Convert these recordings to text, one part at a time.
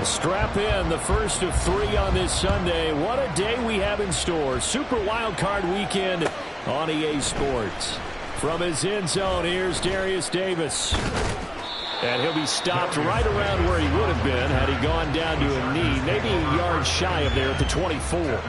Strap in, the first of 3 on this Sunday. What a day we have in store. Super Wild Card Weekend on EA Sports. From his end zone, here's Darius Davis. And he'll be stopped right around where he would have been had he gone down to a knee, maybe a yard shy of there at the 24.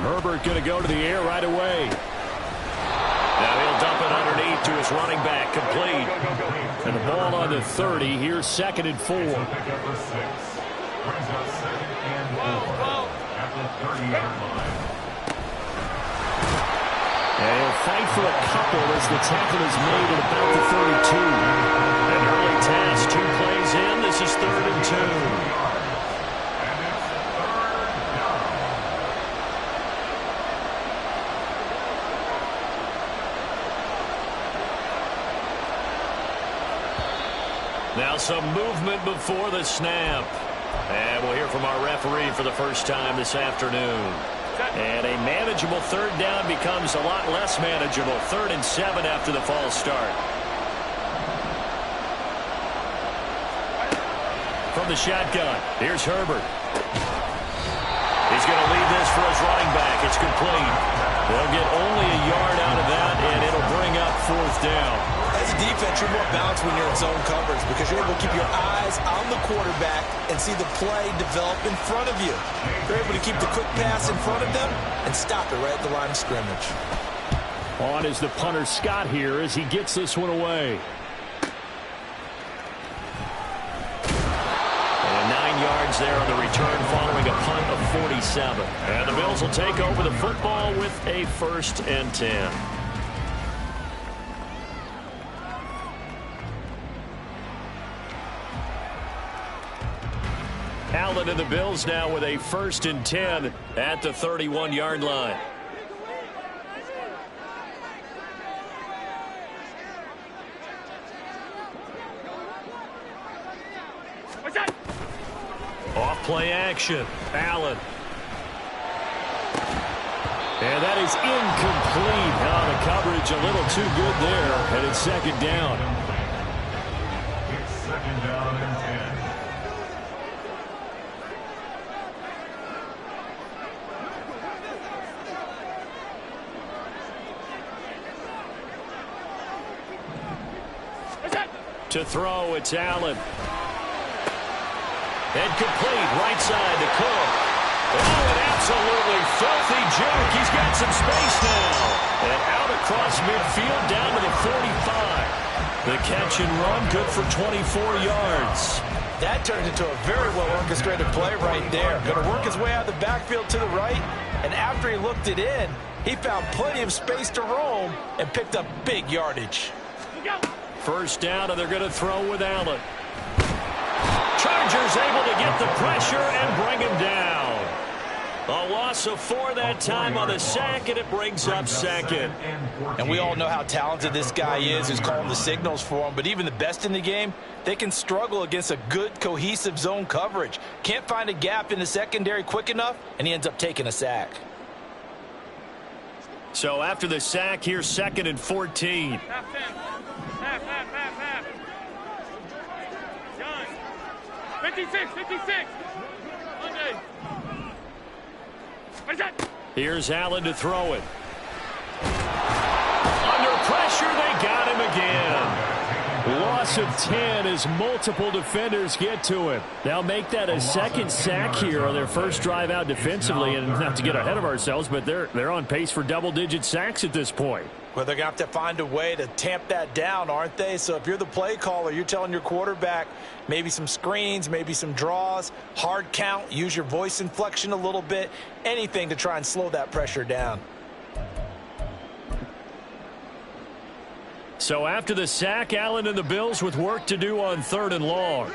Herbert going to go to the air right away. Now he'll dump it underneath to his running back, complete. And the ball on the 30. Here's 2nd and 4. And he'll fight for a couple as the tackle is made at about the 32. An early task, 2 plays in. This is 3rd and 2. Now some movement before the snap. And we'll hear from our referee for the first time this afternoon. And a manageable 3rd down becomes a lot less manageable. 3rd and 7 after the false start. From the shotgun, here's Herbert. He's going to leave this for his running back. It's complete. They'll get only a yard out of that, and it'll bring up 4th down. As a defense, you're more balanced when you're in zone coverage because you're able to keep your eyes on the quarterback and see the play develop in front of you. You're able to keep the quick pass in front of them and stop it right at the line of scrimmage. On is the punter Scott here as he gets this one away. And 9 yards there on the return following a punt of 47. And the Bills will take over the football with a 1st and 10. Allen and the Bills now with a 1st and 10 at the 31-yard line. Off play action. Allen. And that is incomplete. Now the coverage a little too good there. And it's 2nd down. It's 2nd down and 10. To throw, it's Allen. And complete, right side to Cook. Oh, an absolutely filthy juke. He's got some space now. And out across midfield, down to the 45. The catch and run, good for 24 yards. That turned into a very well-orchestrated play right there. Going to work his way out of the backfield to the right, and after he looked it in, he found plenty of space to roam and picked up big yardage. 1st down, and they're going to throw with Allen. Chargers able to get the pressure and bring him down. A loss of 4 that time on the sack, and it brings up 2nd. And we all know how talented this guy is who's calling the signals for him, but even the best in the game, they can struggle against a good, cohesive zone coverage. Can't find a gap in the secondary quick enough, and he ends up taking a sack. So after the sack, here's 2nd and 14. Half. 56. Okay. Here's Allen to throw it. Under pressure, they got him again. Loss of 10 as multiple defenders get to him. They'll make that a 2nd sack here on their first drive out defensively. And not to get ahead of ourselves, but they're on pace for double-digit sacks at this point. Well, they're going to have to find a way to tamp that down, aren't they? So if you're the play caller, you're telling your quarterback maybe some screens, maybe some draws, hard count, use your voice inflection a little bit, anything to try and slow that pressure down. So after the sack, Allen and the Bills with work to do on 3rd and long.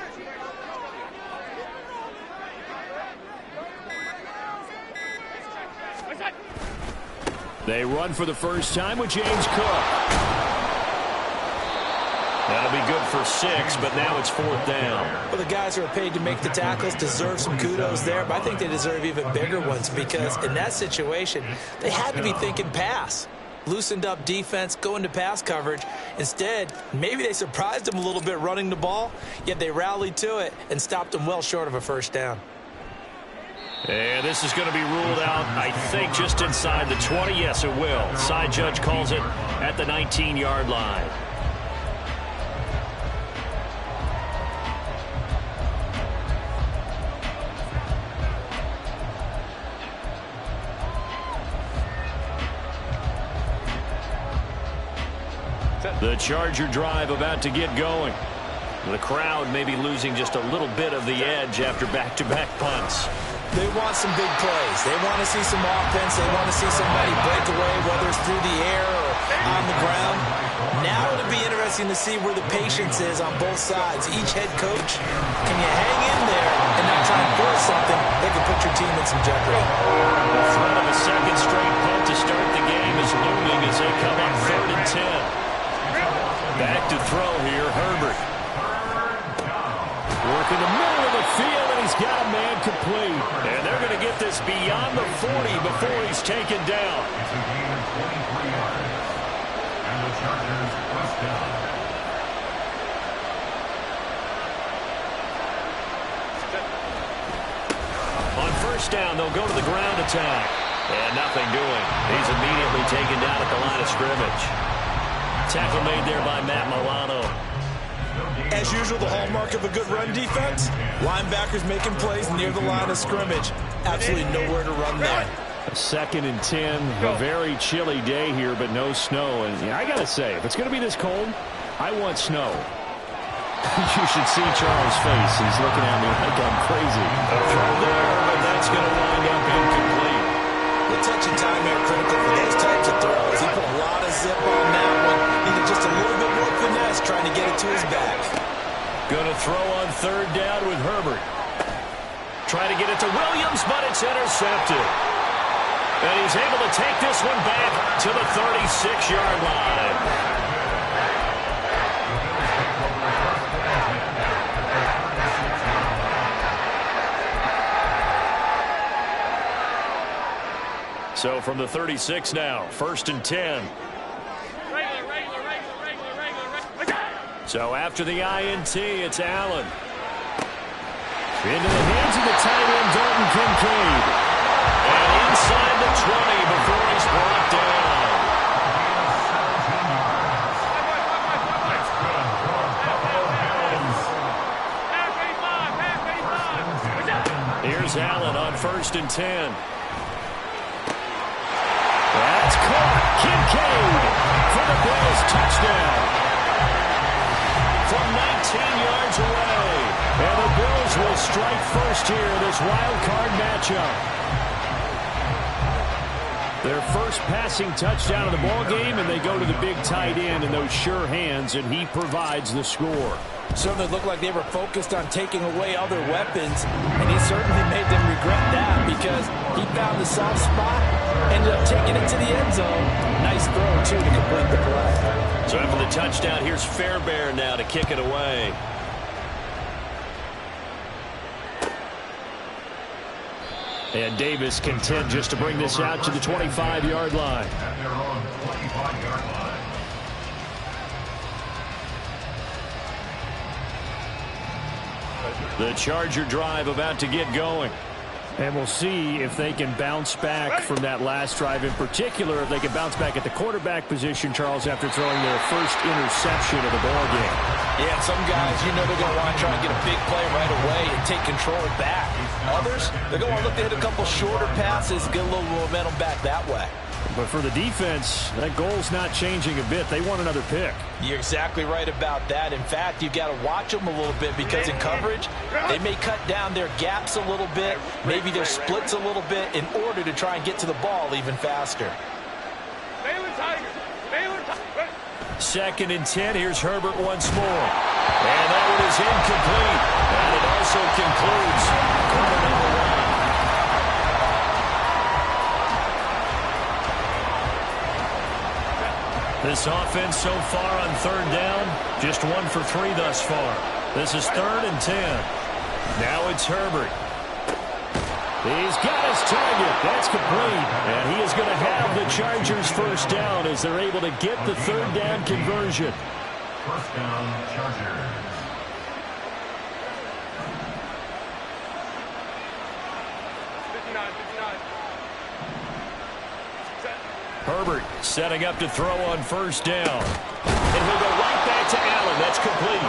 They run for the first time with James Cook. That'll be good for 6, but now it's 4th down. Well, the guys who are paid to make the tackles deserve some kudos there, but I think they deserve even bigger ones because in that situation, they had to be thinking pass. Loosened up defense, go into pass coverage. Instead, maybe they surprised them a little bit running the ball, yet they rallied to it and stopped them well short of a first down. And this is going to be ruled out, I think, just inside the 20. Yes, it will. Side judge calls it at the 19-yard line. The Charger drive about to get going. The crowd may be losing just a little bit of the edge after back-to-back punts. They want some big plays. They want to see some offense. They want to see somebody break away, whether it's through the air or on the ground. Now it'll be interesting to see where the patience is on both sides. Each head coach, can you hang in there and not try and force something that can put your team in some jeopardy? The threat of a second straight punt to start the game is looming as they come up 3rd and 10. Back to throw here, Herbert. Working the middle of the field, and he's got a man complete. And they're going to get this beyond the 40 before he's taken down. On first down, they'll go to the ground attack. And nothing doing. He's immediately taken down at the line of scrimmage. Tackle made there by Matt Milano. As usual, the hallmark of a good run defense, linebackers making plays near the line of scrimmage. Absolutely nowhere to run there. 2nd and 10. A very chilly day here, but no snow. And I got to say, if it's going to be this cold, I want snow. You should see Charles' face. He's looking at me like I'm crazy. A throw there, but that's going to wind up incomplete. The touch and time are critical for those types of throws. He put a lot of zip on that one. Needed just a little bit more finesse trying to get it to his back. Going to throw on 3rd down with Herbert. Trying to get it to Williams, but it's intercepted. And he's able to take this one back to the 36-yard line. So from the 36 now, 1st and 10. So after the INT, it's Allen. Into the hands of the tight end, Dalton Kincaid. And inside the 20 before he's brought down. Here's Allen on 1st and 10. That's caught. Kincaid for the Bills touchdown. From 19 yards away. And the Bills will strike first here in this wild card matchup. Their first passing touchdown of the ball game, and they go to the big tight end in those sure hands, and he provides the score. Certainly looked like they were focused on taking away other weapons, and he certainly made them regret that because he found the soft spot, ended up taking it to the end zone. Nice throw, too, to complete the play. So after the touchdown, here's Fairbairn now to kick it away. And Davis content just to bring this out to the 25-yard line. The Charger drive about to get going. And we'll see if they can bounce back from that last drive, in particular, if they can bounce back at the quarterback position, Charles, after throwing their first interception of the ball game. Yeah, some guys, you know they're going to want to try and get a big play right away and take control back. Others, they're going to look to hit a couple shorter passes, get a little momentum back that way. But for the defense, that goal's not changing a bit. They want another pick. You're exactly right about that. In fact, you've got to watch them a little bit because in coverage, they may cut down their gaps a little bit, maybe their splits a little bit in order to try and get to the ball even faster. 2nd and 10. Here's Herbert once more. And that one is incomplete. And it also concludes quarter number 1. This offense so far on third down, just 1 for 3 thus far. This is 3rd and 10. Now it's Herbert. He's got his target. That's complete. And he is going to have the Chargers first down as they're able to get the third down conversion. First down, Chargers. Herbert setting up to throw on first down. And he'll go right back to Allen. That's complete.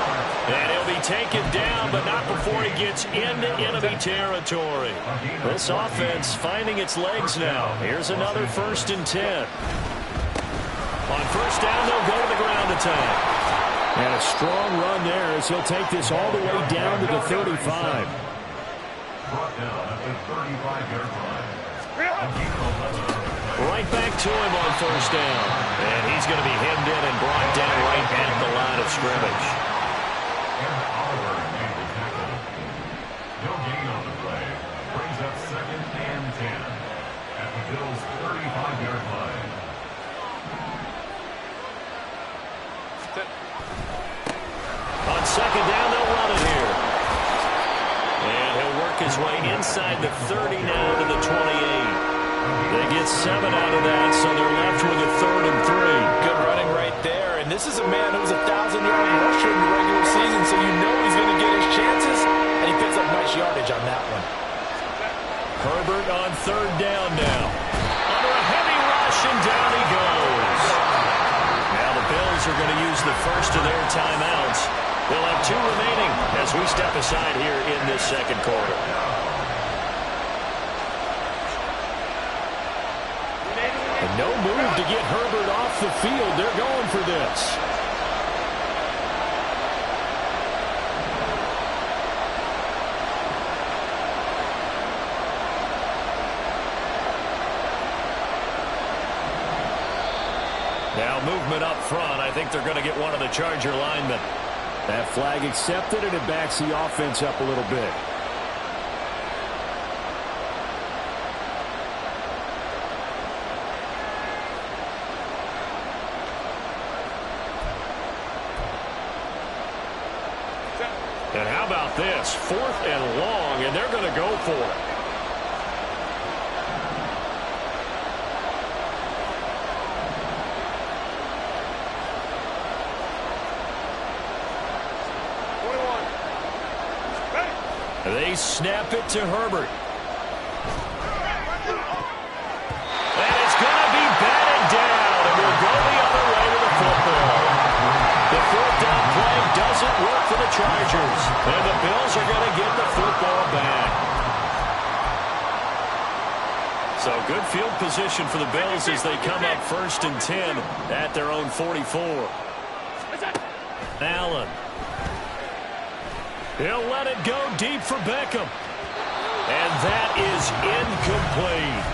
And he'll be taken down, but not before he gets into enemy territory. This offense finding its legs now. Here's another 1st and 10. On first down, they'll go to the ground attack. And a strong run there as he'll take this all the way down to the 35. Brought down at the 35-yard line. Right back to him on first down. And he's going to be hemmed in and brought down right at the line of scrimmage. And Oliver made the tackle. No gain on the play. Brings up 2nd and 10 at the Bills' 35-yard line. On second down, they'll run it here. And he'll work his way inside the 30 now to the 28. They get 7 out of that, so they're left with a 3rd and 3. Good running right there. And this is a man who was a 1,000-yard rusher in the regular season, so you know he's going to get his chances. And he picks up nice yardage on that one. Herbert on third down now. Under a heavy rush, and down he goes. Now the Bills are going to use the first of their timeouts. They'll have 2 remaining as we step aside here in this second quarter. And no move to get Herbert off the field. They're going for this. Now movement up front. I think they're going to get one of the Charger linemen. That flag accepted, and it backs the offense up a little bit. And how about this? 4th and long, and they're going to go for it. They snap it to Herbert. And it's going to be batted down, and we'll go the other way with the football. The 4th down play doesn't work for the Chargers, and the Bills are going to get the football back. So good field position for the Bills as they come up 1st and 10 at their own 44. Allen. He'll let it go deep for Beckham. And that is incomplete.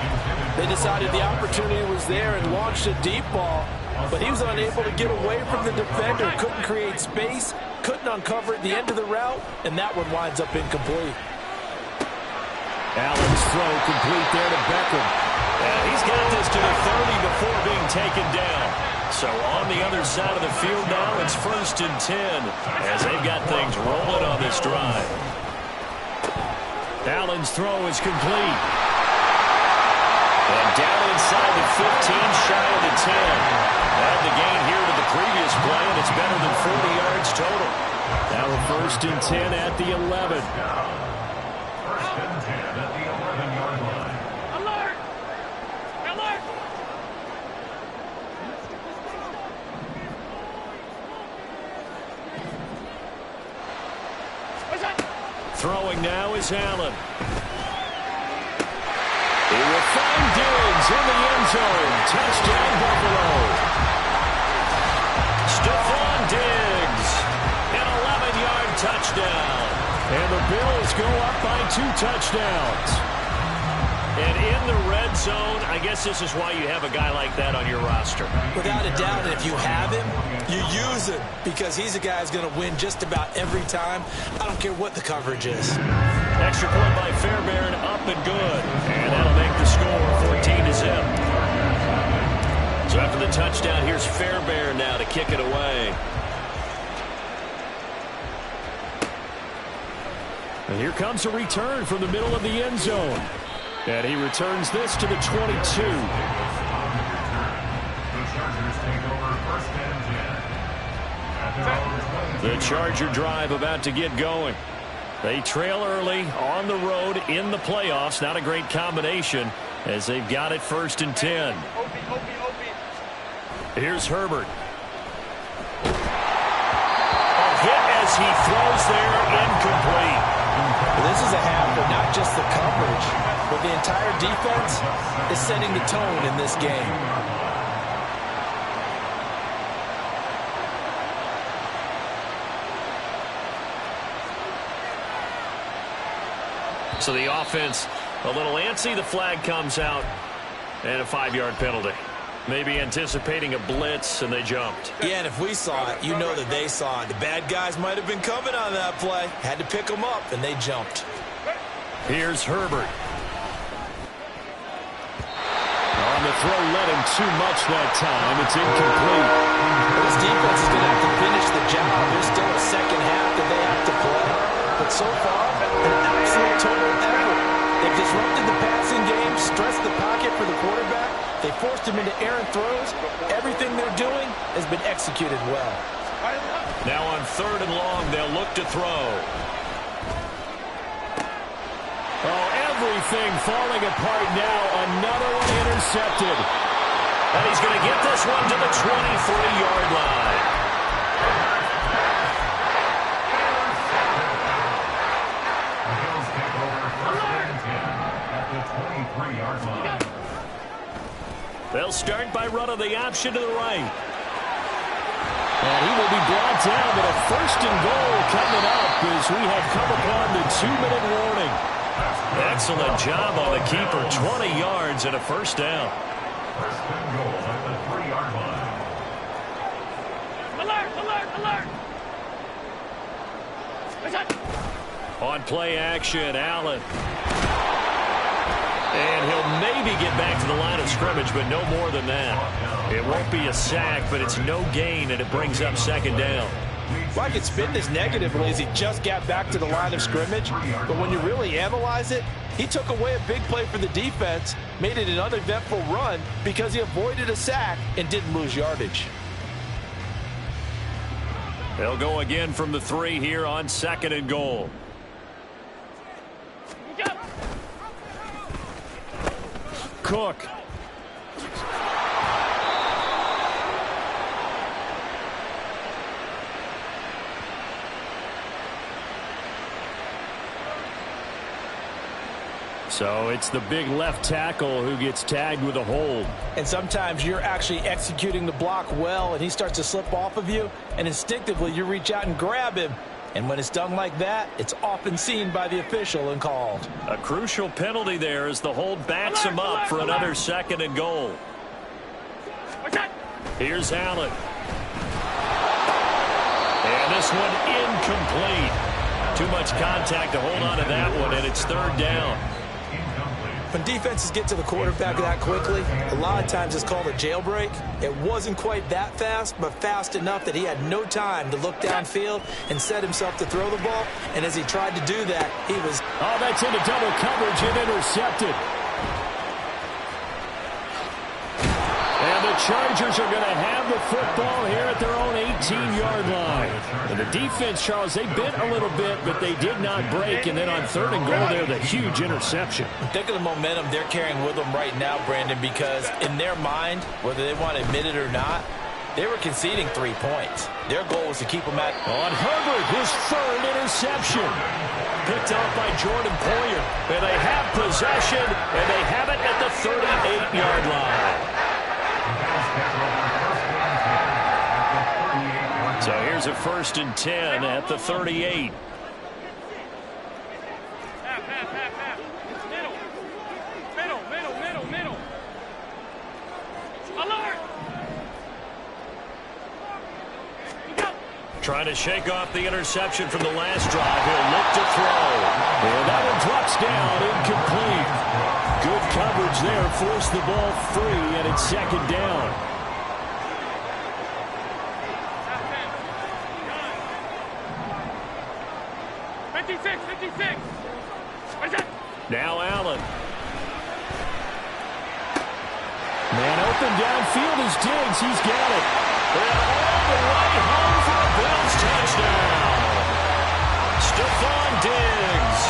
They decided the opportunity was there and launched a deep ball, but he was unable to get away from the defender, couldn't create space, couldn't uncover at the end of the route, and that one winds up incomplete. Allen's throw complete there to Beckham. And he's got this to the 30 before being taken down. So on the other side of the field now, it's 1st and 10 as they've got things rolling on this drive. Allen's throw is complete. And down inside the 15, shy of the 10. Add the gain here to the previous play, and it's better than 40 yards total. Now a 1st and 10 at the 11. 1st and 10 at the 11-yard line. Alert! Alert! Throwing now is Allen. He will find Diggs in the end zone. Touchdown, Buffalo. Stephon Diggs, an 11-yard touchdown. And the Bills go up by 2 touchdowns. And in the red zone, I guess this is why you have a guy like that on your roster. Without a doubt, if you have him, you use him because he's a guy who's going to win just about every time. I don't care what the coverage is. Extra point by Fairbairn, up and good. And that'll make the score 14-0. So So after the touchdown, here's Fairbairn now to kick it away. And here comes a return from the middle of the end zone. And he returns this to the 22. The Charger drive about to get going. They trail early on the road in the playoffs. Not a great combination as they've got it 1st and 10. Here's Herbert. A hit as he throws there, incomplete. This is a half where not just the coverage, but the entire defense is setting the tone in this game. So the offense a little antsy. The flag comes out and a 5-yard penalty. Maybe anticipating a blitz, and they jumped. Yeah, and if we saw it, you know that they saw it. The bad guys might have been coming on that play. Had to pick them up, and they jumped. Here's Herbert. On the throw, led him too much that time. It's incomplete. This defense is going to have to finish the job. There's still a second half that they have to play. But so far, an absolute total effort. They've disrupted the passing game, stressed the pocket for the quarterback. They forced him into errant throws. Everything they're doing has been executed well. Now on 3rd and long, they'll look to throw. Oh, everything falling apart now. Another one intercepted. And he's going to get this one to the 23-yard line. They'll start by running the option to the right. And he will be brought down, but a 1st and goal coming up as we have come upon the 2-minute warning. Excellent job on the keeper. 20 yards and a 1st down. 1st and goal at the 3-yard line. Alert! On play action, Allen. And he'll maybe get back to the line of scrimmage, but no more than that. It won't be a sack, but it's no gain, and it brings up 2nd down. Well, I could spin this negatively as he just got back to the line of scrimmage. But when you really analyze it, he took away a big play for the defense, made it an uneventful run because he avoided a sack and didn't lose yardage. They'll go again from the 3 here on 2nd and goal. Cook. So it's the big left tackle who gets tagged with a hold. And sometimes you're actually executing the block well, and he starts to slip off of you, and instinctively you reach out and grab him. And when it's done like that, it's often seen by the official and called. A crucial penalty there as the hold backs him up for another 2nd and goal. Here's Allen. And this one incomplete. Too much contact to hold on to that one, and it's 3rd down. When defenses get to the quarterback that quickly, a lot of times it's called a jailbreak. It wasn't quite that fast, but fast enough that he had no time to look downfield and set himself to throw the ball. And as he tried to do that, he was... Oh, that's into double coverage and intercepted. And the Chargers are going to have the football here at their own 18-yard line. And the defense, Charles, they bent a little bit, but they did not break. And then on 3rd and goal there, the huge interception. Think of the momentum they're carrying with them right now, Brandon, because in their mind, whether they want to admit it or not, they were conceding 3 points. Their goal was to keep them at... On Herbert, his 3rd interception. Picked off by Jordan Poyer. And they have possession, and they have it at the 38-yard line. So here's a 1st and 10 at the 38. Middle. Alert! Trying to shake off the interception from the last drive. He'll look to throw. And that one drops down, incomplete. Good coverage there, forced the ball free, and it's 2nd down. 56, 56. Now Allen. Man open downfield is Diggs. He's got it. And all the way home for a Bills touchdown. Stephon Diggs.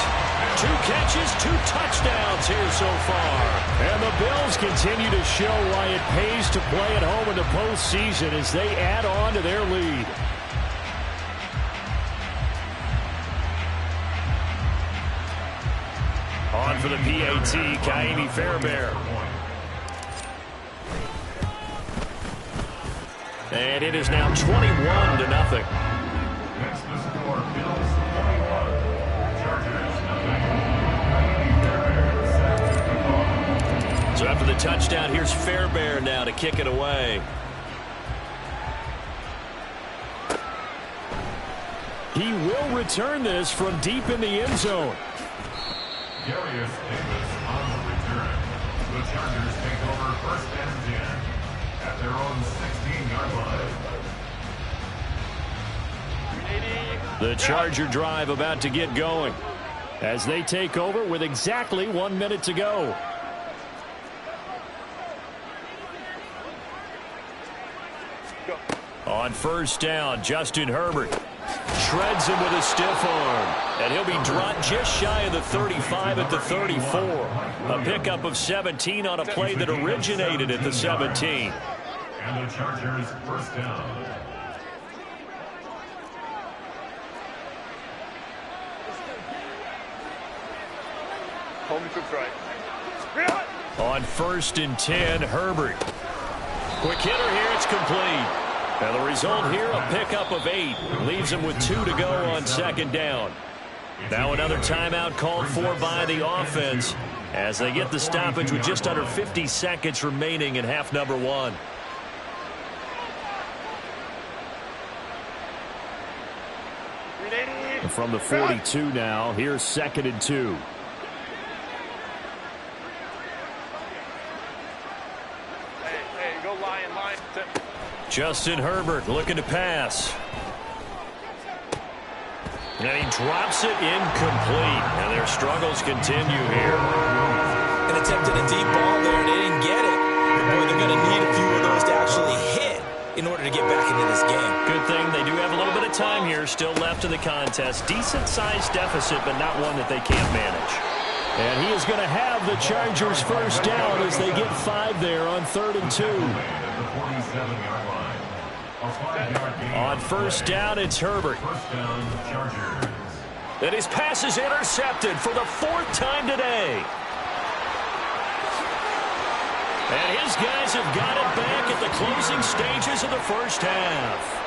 2 catches, 2 touchdowns here so far. And the Bills continue to show why it pays to play at home in the postseason as they add on to their lead. On for the PAT, Kaimi Fairbairn. And it is now 21-0. Next the score, Bills 21. Chargers nothing. So after the touchdown, here's Fairbairn now to kick it away. He will return this from deep in the end zone. Darius Davis on the return. The Chargers take over 1st and 10 at their own 16-yard line. The Charger drive about to get going as they take over with exactly 1 minute to go. On 1st down, Justin Herbert shreds him with a stiff arm, and he'll be dropped just shy of the 35 at the 34. A pickup of 17 on a play that originated at the 17. And the Chargers 1st down. Hold me to right. On 1st and 10, Herbert. Quick hitter here, it's complete. And the result here, a pickup of 8. Leaves him with 2 to go on 2nd down. Now another timeout called for by the offense as they get the stoppage with just under 50 seconds remaining in half number 1. And from the 42 now, here's 2nd and 2. Hey, go line. Justin Herbert looking to pass. And he drops it incomplete. And their struggles continue here. An attempt at a deep ball there, and they didn't get it. But boy, they're going to need a few of those to actually hit in order to get back into this game. Good thing they do have a little bit of time here still left in the contest. Decent-sized deficit, but not one that they can't manage. And he is going to have the Chargers 1st down as they get 5 there on 3rd and 2. On 1st down, it's Herbert. 1st down, Chargers. And his pass is intercepted for the 4th time today. And his guys have got it back at the closing stages of the 1st half.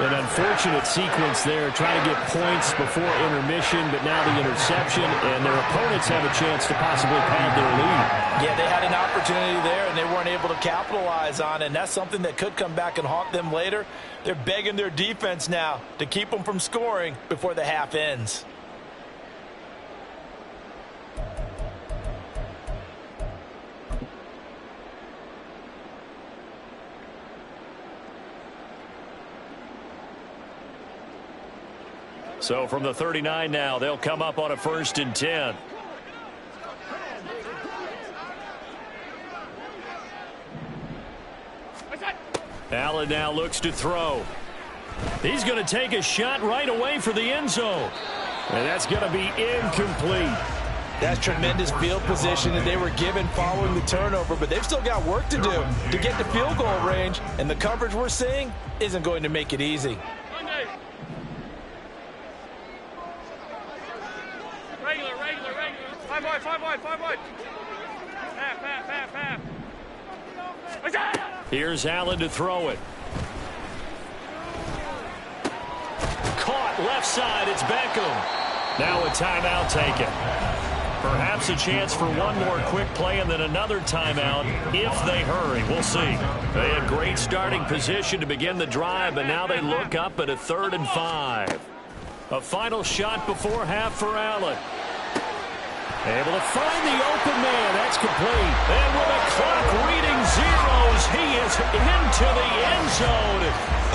An unfortunate sequence there, trying to get points before intermission, but now the interception, and their opponents have a chance to possibly pad their lead. Yeah, they had an opportunity there, and they weren't able to capitalize on it, and that's something that could come back and haunt them later. They're begging their defense now to keep them from scoring before the half ends. So from the 39 now, they'll come up on a 1st and 10. Allen now looks to throw. He's going to take a shot right away for the end zone. And that's going to be incomplete. That's tremendous field position that they were given following the turnover, but they've still got work to do to get to field goal range, and the coverage we're seeing isn't going to make it easy. Regular. 5 wide. Half. Here's Allen to throw it. Caught left side. It's Beckham. Now a timeout taken. Perhaps a chance for one more quick play and then another timeout if they hurry. We'll see. They had great starting position to begin the drive, but now they look up at a 3rd and 5. A final shot before half for Allen. Able to find the open man. That's complete. And with a clock reading zeros, he is into the end zone.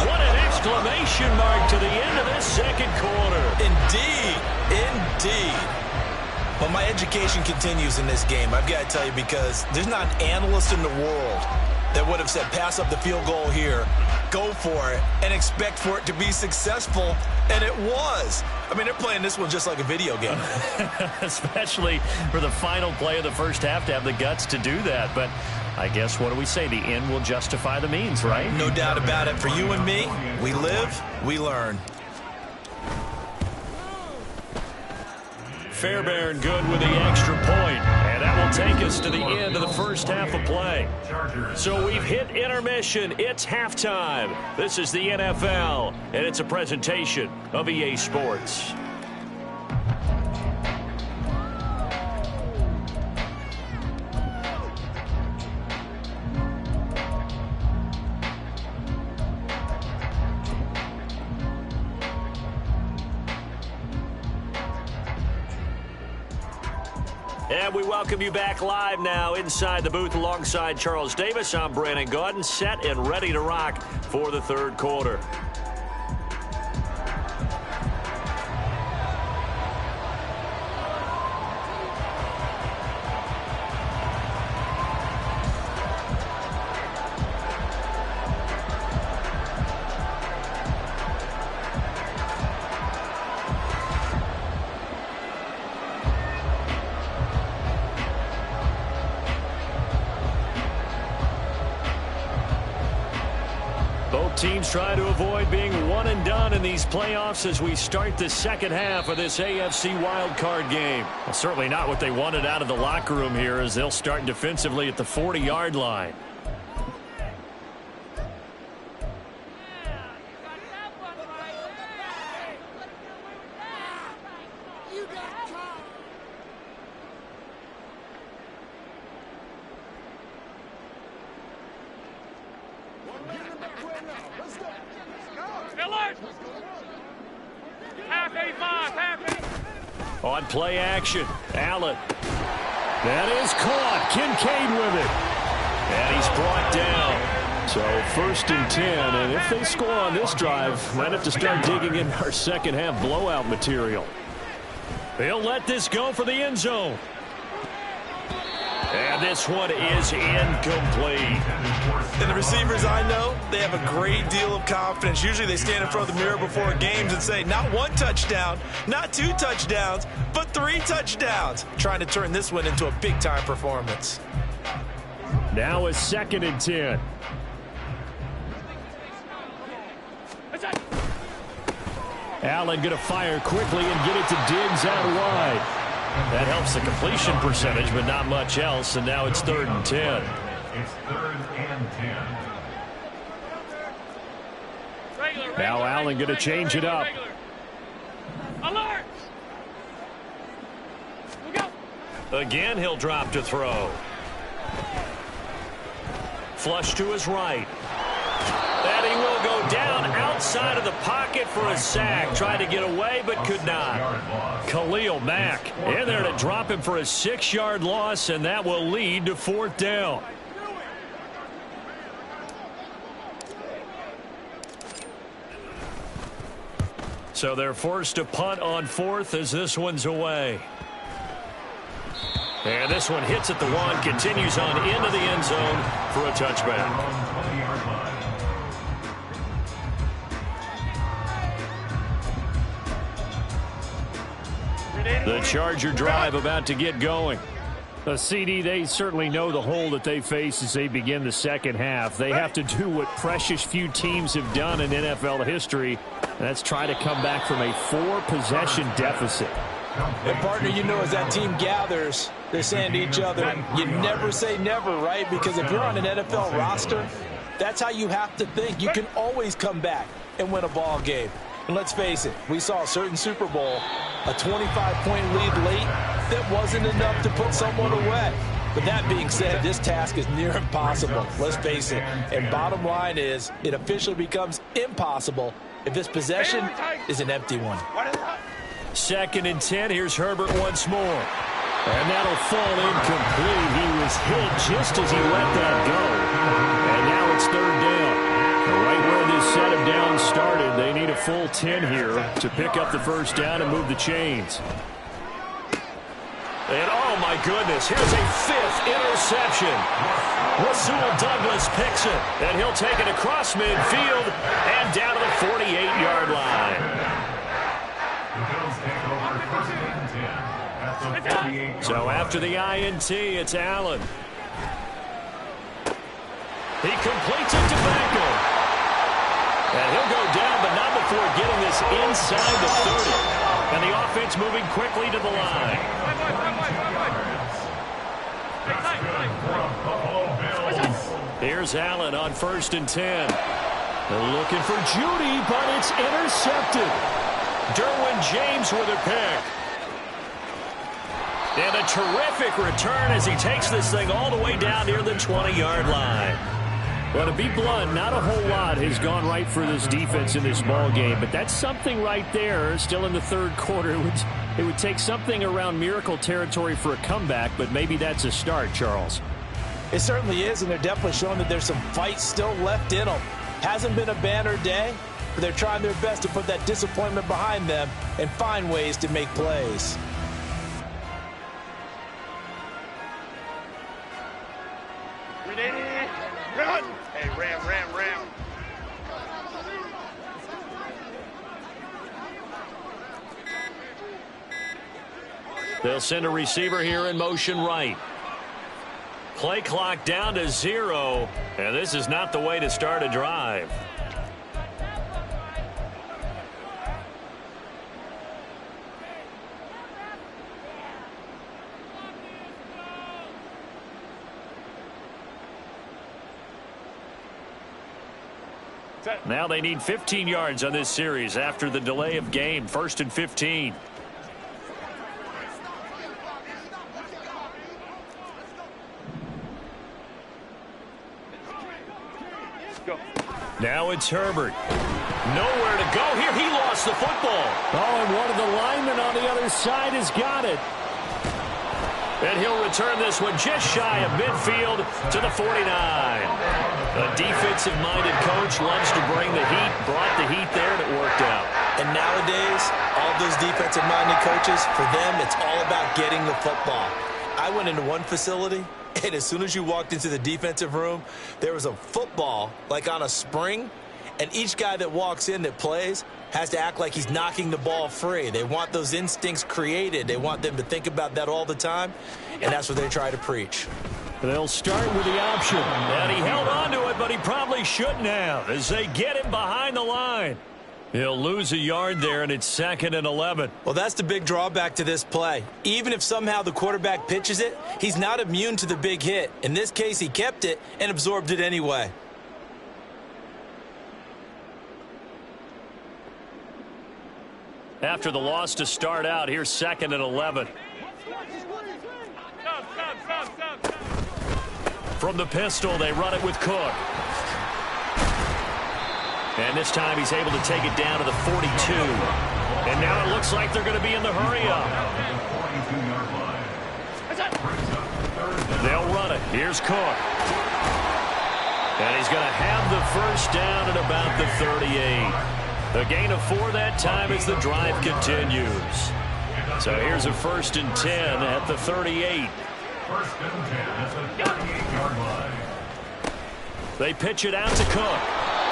What an exclamation mark to the end of this 2nd quarter. In Indeed. Well, my education continues in this game, I've got to tell you, because there's not an analyst in the world that would have said pass up the field goal here, go for it, and expect for it to be successful, and it was. I mean, they're playing this one just like a video game. Especially for the final play of the first half to have the guts to do that. But I guess, what do we say? The end will justify the means, right? No doubt about it. For you and me, we live, we learn. Fairbairn good with the extra point, and that will take us to the end of the first half of play. So we've hit intermission. It's halftime. This is the NFL, and it's a presentation of EA Sports. And we welcome you back live now inside the booth alongside Charles Davis. I'm Brandon Gaudin, set and ready to rock for the third quarter. Teams try to avoid being one and done in these playoffs as we start the second half of this AFC wildcard game. Well, certainly not what they wanted out of the locker room here, as they'll start defensively at the 40-yard line. On play action, Allen. That is caught. Kincaid with it. And he's brought down. So 1st and 10, and if they score on this drive, might have to start digging in our second half blowout material. They'll let this go for the end zone. And this one is incomplete. And the receivers I know, they have a great deal of confidence. Usually they stand in front of the mirror before games and say, not 1 touchdown, not 2 touchdowns, but 3 touchdowns. Trying to turn this one into a big-time performance. Now a 2nd and 10. Allen going to fire quickly and get it to Diggs out wide. That helps the completion percentage, but not much else, and now it's 3rd and 10. It's 3rd and 10. Now Allen going to change it up. Alert! Again, he'll drop to throw. Flush to his right. And he will go down outside of the pocket for a sack. Tried to get away, but could not. Khalil Mack in there to drop him for a 6-yard loss, and that will lead to 4th down. So they're forced to punt on 4th as this one's away. And this one hits at the 1, continues on into the end zone for a touchback. The Charger drive about to get going. CD, they certainly know the hole that they face as they begin the second half. They have to do what precious few teams have done in NFL history, and that's try to come back from a 4-possession deficit. And, partner, you know, as that team gathers, they're saying to each other, you never say never, right? Because if you're on an NFL roster, that's how you have to think. You can always come back and win a ball game. And let's face it, we saw a certain Super Bowl, a 25-point lead late that wasn't enough to put someone away. But that being said, this task is near impossible. Let's face it. And bottom line is, it officially becomes impossible if this possession is an empty one. 2nd and 10. Here's Herbert once more. And that'll fall incomplete. He was hit just as he let that go. And now it's 3rd down. Right where this set of downs started. They need a full 10 here to pick up the first down and move the chains. And, oh, my goodness, here's a 5th interception. Rasul Douglas picks it, and he'll take it across midfield and down to the 48-yard line. So after the INT, it's Allen. He completes it to Beckham. And he'll go down, but not before getting this inside the 30. And the offense moving quickly to the line. Here's Allen on 1st and 10. They're looking for Judy, but it's intercepted. Derwin James with a pick. And a terrific return as he takes this thing all the way down near the 20-yard line. Well, to be blunt, not a whole lot has gone right for this defense in this ball game, but that's something right there. Still in the 3rd quarter, it would take something around miracle territory for a comeback, but maybe that's a start, Charles. It certainly is, and they're definitely showing that there's some fight still left in them. Hasn't been a banner day, but they're trying their best to put that disappointment behind them and find ways to make plays. Run! Hey, ram. They'll send a receiver here in motion right. Play clock down to 0, and this is not the way to start a drive. Now they need 15 yards on this series after the delay of game. 1st and 15. Go. Now it's Herbert. Nowhere to go here. He lost the football. Oh, and one of the linemen on the other side has got it. And he'll return this one just shy of midfield to the 49. A defensive-minded coach loves to bring the heat, brought the heat there, and it worked out. And nowadays, all those defensive-minded coaches, for them, it's all about getting the football. I went into one facility, and as soon as you walked into the defensive room, there was a football, like on a spring, and each guy that walks in that plays has to act like he's knocking the ball free. They want those instincts created. They want them to think about that all the time, and that's what they try to preach. They'll start with the option. And he held on to it, but he probably shouldn't have as they get him behind the line. He'll lose a yard there, and it's 2nd and 11. Well, that's the big drawback to this play. Even if somehow the quarterback pitches it, he's not immune to the big hit. In this case, he kept it and absorbed it anyway. After the loss to start out, here's 2nd and 11. Stop. From the pistol, they run it with Cook. And this time he's able to take it down to the 42. And now it looks like they're going to be in the hurry-up. They'll run it. Here's Cook. And he's going to have the first down at about the 38. A gain of 4 that time as the drive continues. So here's a 1st and 10 at the 38. 1st and 10 at the 38-yard line. They pitch it out to Cook.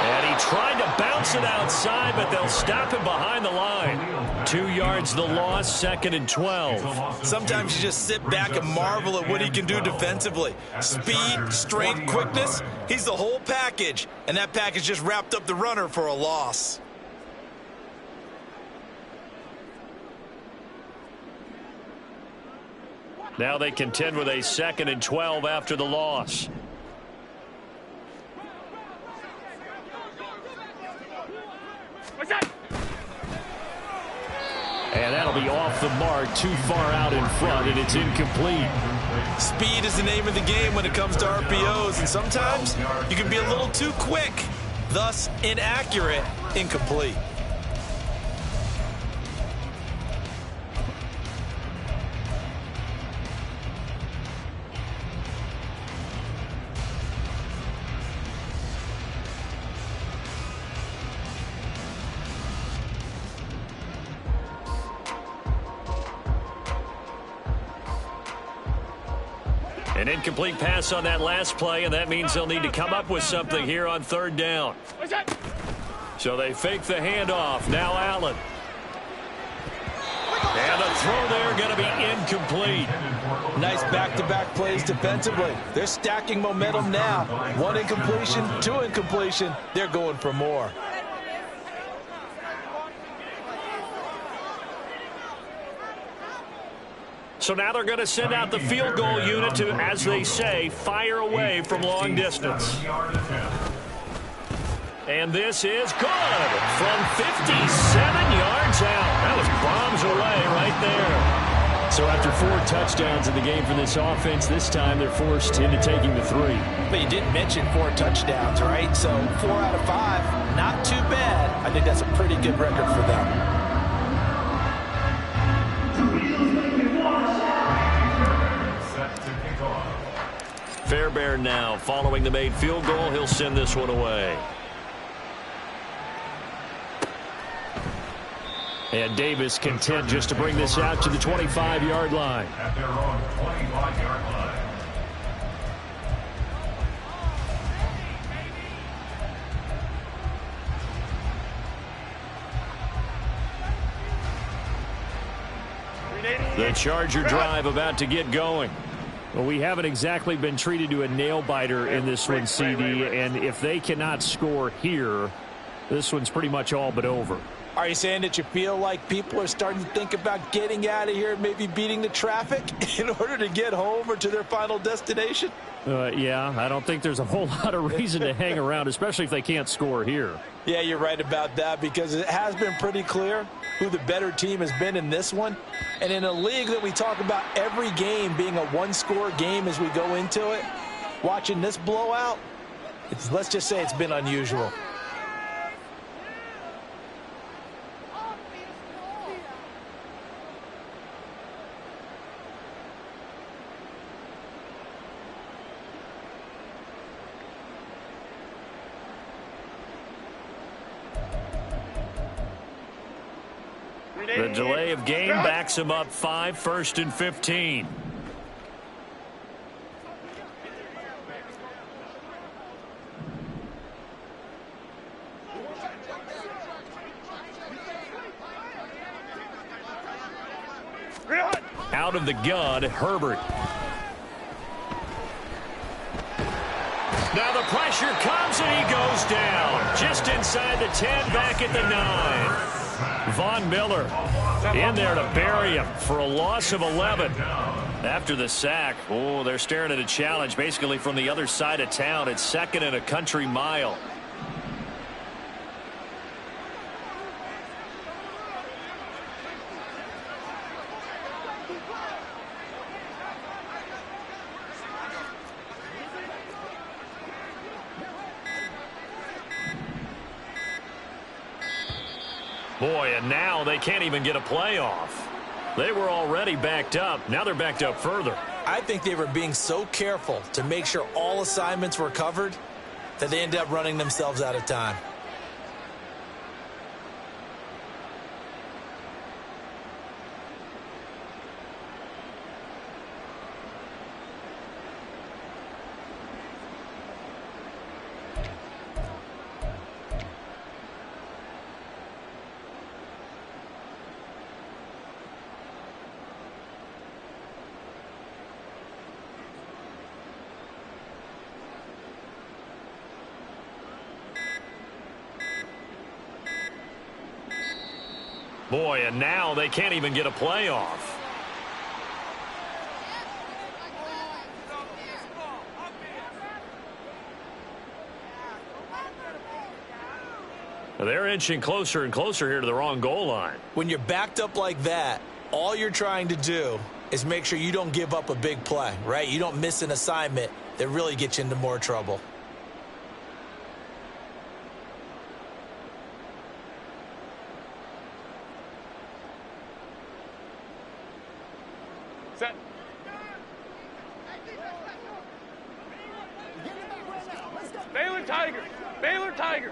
And he tried to bounce it outside, but they'll stop him behind the line. 2 yards the loss, 2nd and 12. Sometimes you just sit back and marvel at what he can do defensively. Speed, strength, quickness, he's the whole package. And that package just wrapped up the runner for a loss. Now they contend with a 2nd and 12 after the loss. And that'll be off the mark, too far out in front, and it's incomplete. Speed is the name of the game when it comes to RPOs, and sometimes you can be a little too quick, thus inaccurate, incomplete. An incomplete pass on that last play, and that means they'll need to come up with something here on third down. So they fake the handoff. Now Allen. And the throw there going to be incomplete. Nice back-to-back plays defensively. They're stacking momentum now. One incompletion, two incompletion. They're going for more. So now they're going to send out the field goal unit to, as they say, fire away from long distance. And this is good from 57 yards out. That was bombs away right there. So after 4 touchdowns in the game for this offense, this time they're forced into taking the 3. But you didn't mention 4 touchdowns, right? So 4 out of 5, not too bad. I think that's a pretty good record for them. Fairbairn now following the made field goal. He'll send this one away. And Davis content just to bring this out to the 25-yard line. At their own 25-yard line. The Charger drive about to get going. Well, we haven't exactly been treated to a nail-biter in this one, CD, and if they cannot score here, this one's pretty much all but over. Are you saying that you feel like people are starting to think about getting out of here, maybe beating the traffic in order to get home or to their final destination? Yeah, I don't think there's a whole lot of reason to hang around, especially if they can't score here. Yeah, you're right about that, because it has been pretty clear who the better team has been in this one. And in a league that we talk about every game being a one-score game as we go into it, watching this blowout, let's just say it's been unusual. The delay of game backs him up 5, 1st and 15. Out of the gun, Herbert. Now the pressure comes and he goes down. Just inside the 10, back at the 9. Von Miller in there to bury him for a loss of 11. After the sack, oh, they're staring at a challenge basically from the other side of town. It's 2nd and a country mile. Boy, and now they can't even get a playoff. They were already backed up. Now they're backed up further. I think they were being so careful to make sure all assignments were covered that they ended up running themselves out of time. Boy, and now they can't even get a playoff. They're inching closer and closer here to the wrong goal line. When you're backed up like that, all you're trying to do is make sure you don't give up a big play, right? You don't miss an assignment that really gets you into more trouble. Set. Baylor Tigers. Baylor Tigers.